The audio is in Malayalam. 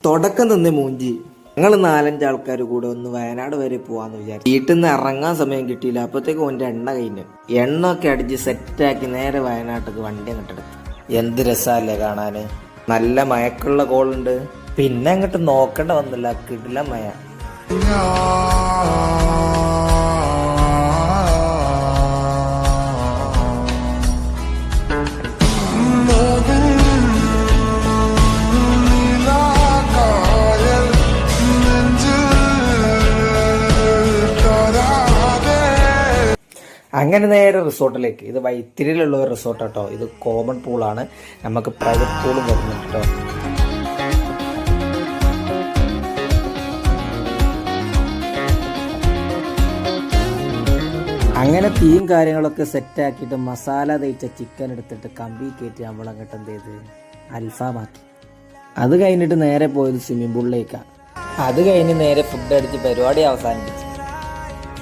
തുടക്കം തന്നെ മൂഞ്ചി. ഞങ്ങൾ 4-5 ആൾക്കാർ കൂടെ ഒന്ന് വയനാട് വരെ പോവാന്ന് വിചാരിച്ചു. വീട്ടിൽ നിന്ന് ഇറങ്ങാൻ സമയം കിട്ടിയില്ല. അപ്പോഴത്തേക്ക് ഓൻ്റെ എണ്ണ കഴിഞ്ഞു. എണ്ണ ഒക്കെ അടിച്ച് സെറ്റാക്കി നേരെ വയനാട്ടിലേക്ക് വണ്ടി അങ്ങോട്ടെടുത്തു. എന്ത് രസമല്ലേ കാണാന്. നല്ല മയക്കുള്ള കോളുണ്ട്. പിന്നെ അങ്ങോട്ട് നോക്കേണ്ട വന്നില്ല. കിടില മയ. അങ്ങനെ നേരെ റിസോർട്ടിലേക്ക്. ഇത് വൈത്തിരിയിലുള്ള ഒരു റിസോർട്ട് കേട്ടോ. ഇത് കോമൺ പൂളാണ്. നമുക്ക് പ്രൈവറ്റ് പൂളും വരുന്നുണ്ട് കേട്ടോ. അങ്ങനെ തീം കാര്യങ്ങളൊക്കെ സെറ്റാക്കിയിട്ട് മസാല തേച്ച ചിക്കൻ എടുത്തിട്ട് കമ്പി കയറ്റി നമ്മളങ്ങോട്ട് എന്ത് ചെയ്ത് അൽഫാമാക്കി. അത് കഴിഞ്ഞിട്ട് നേരെ പോയത് സ്വിമ്മിംഗ് പൂളിലേക്കാണ്. അത് കഴിഞ്ഞ് നേരെ ഫുഡ് അടിച്ച് പരിപാടി അവസാനിപ്പിച്ചു.